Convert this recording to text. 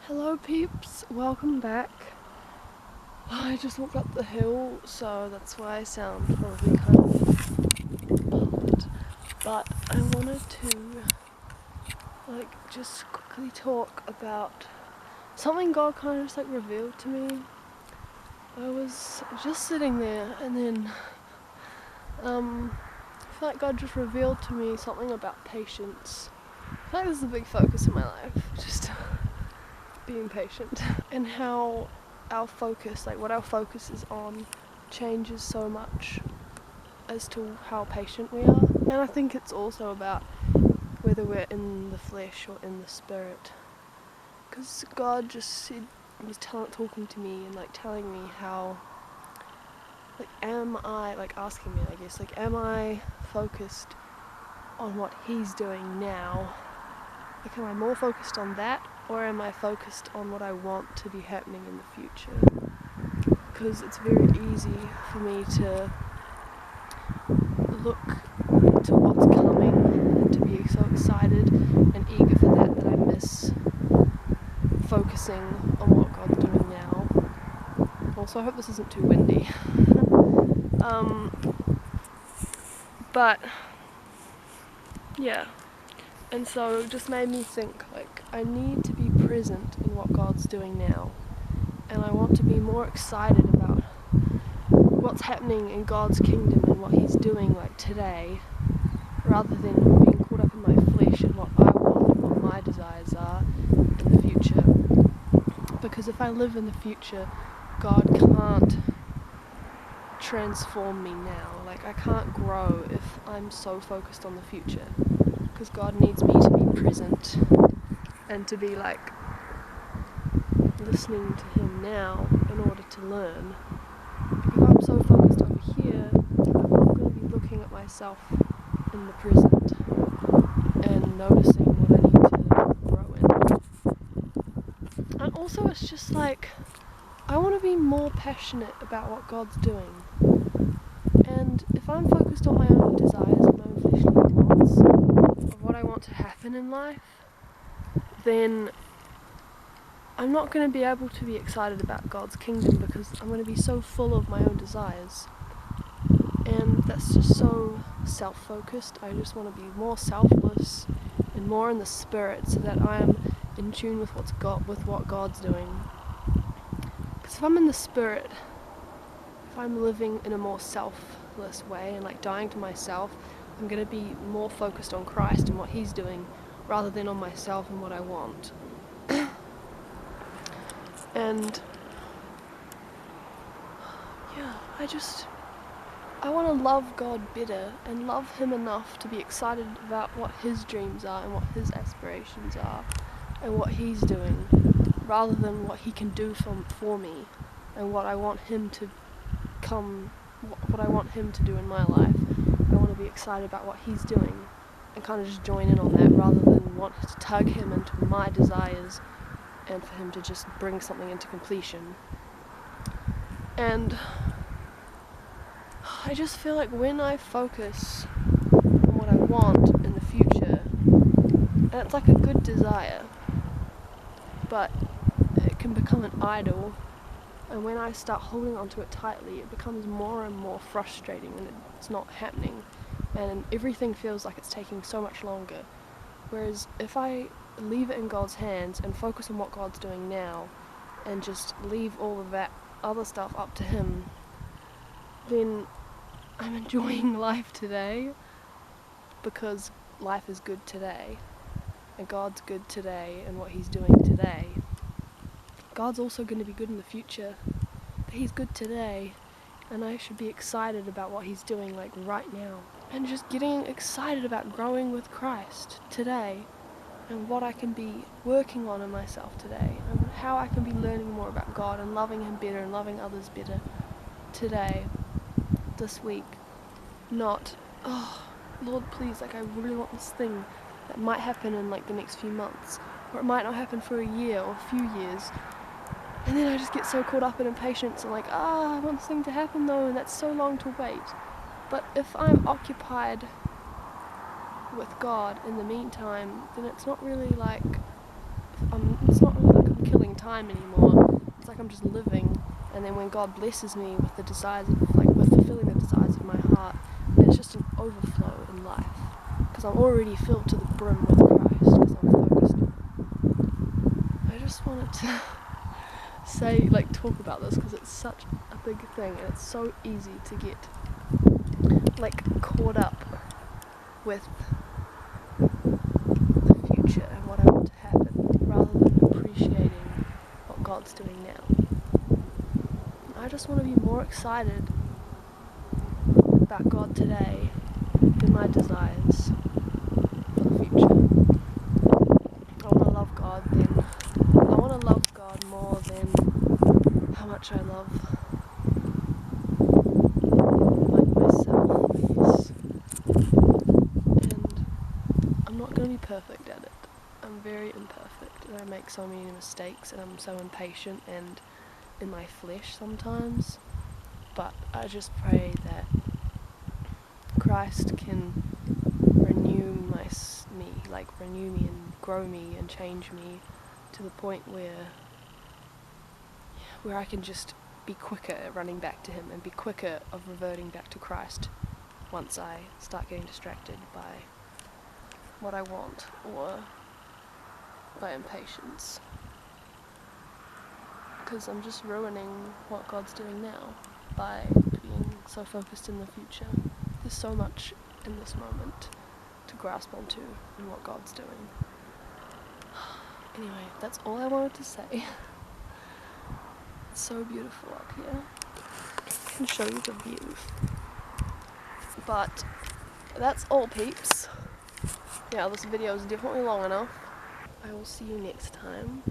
Hello peeps, welcome back. I just walked up the hill, so that's why I sound probably kind of pumped. But I wanted to just quickly talk about something God kind of just revealed to me. I was just sitting there and then I feel like God just revealed to me something about patience. I feel like this is a big focus in my life, just being patient, and how our focus, what our focus is on, changes so much as to how patient we are. And I think it's also about whether we're in the flesh or in the spirit. Because God just said, He was talking to me and telling me how, am I, asking me, I guess, am I focused on what He's doing now? Am I more focused on that, or am I focused on what I want to be happening in the future? Because it's very easy for me to look to what's coming and to be so excited and eager for that I miss focusing on what God's doing now. Also, I hope this isn't too windy. But yeah, and so it just made me think, I need to be present in what God's doing now, and I want to be more excited about what's happening in God's kingdom and what He's doing today, rather than being caught up in my flesh and what I want and what my desires are in the future. Because if I live in the future, God can't transform me now. I can't grow if I'm so focused on the future, because God needs me to be present and to be listening to Him now in order to learn. If I'm so focused over here, I'm not going to be looking at myself in the present and noticing what I need to grow in. And also it's just I want to be more passionate about what God's doing. And if I'm focused on my own desires and my own fleshly wants of what I want to happen in life, then I'm not going to be able to be excited about God's kingdom, because I'm going to be so full of my own desires. And that's just so self-focused. I just want to be more selfless and more in the spirit, so that I am in tune with what God's doing. Because if I'm in the spirit, if I'm living in a more selfless way and dying to myself, I'm going to be more focused on Christ and what He's doing, rather than on myself and what I want. And yeah, I want to love God better and love Him enough to be excited about what His dreams are and what His aspirations are and what He's doing, rather than what He can do for me and what I want Him to what I want Him to do in my life. I want to be excited about what He's doing and kind of just join in on that, rather than want to tug Him into my desires and for Him to just bring something into completion. And I just feel when I focus on what I want in the future, and it's a good desire, but it can become an idol, and when I start holding onto it tightly, it becomes more and more frustrating, and it's not happening, and everything feels like it's taking so much longer. Whereas if I leave it in God's hands and focus on what God's doing now, and just leave all of that other stuff up to Him, then I'm enjoying life today, because life is good today, and God's good today and what He's doing today. God's also going to be good in the future, but He's good today, and I should be excited about what He's doing right now. And just getting excited about growing with Christ today, and what I can be working on in myself today, and how I can be learning more about God and loving Him better and loving others better today, this week. Not, oh, Lord, please, I really want this thing that might happen in the next few months, or it might not happen for a year or a few years. And then I just get so caught up in impatience and I want this thing to happen though, and that's so long to wait. But if I'm occupied with God in the meantime, then it's not really it's not really like I'm killing time anymore. It's like I'm just living, and then when God blesses me with the desires of, like, with fulfilling the desires of my heart, then it's just an overflow in life, because I'm already filled to the brim with Christ, because I'm focused. I just wanted to say, like, talk about this, because it's such a big thing, and it's so easy to get, like, caught up with the future and what I want to happen, rather than appreciating what God's doing now. I just want to be more excited about God today than my desires for the future. I want to love God more than how much I love, like, myself, yes. And I'm not going to be perfect at it. I'm very imperfect, and I make so many mistakes, and I'm so impatient and in my flesh sometimes. But I just pray that Christ can renew renew me and grow me and change me to the point where I can just be quicker at running back to Him and be quicker of reverting back to Christ once I start getting distracted by what I want or by impatience. Because I'm just ruining what God's doing now by being so focused in the future. There's so much in this moment to grasp onto in what God's doing. Anyway, that's all I wanted to say. It's so beautiful up here. I can show you the view. But that's all, peeps. Yeah, this video is definitely long enough. I will see you next time.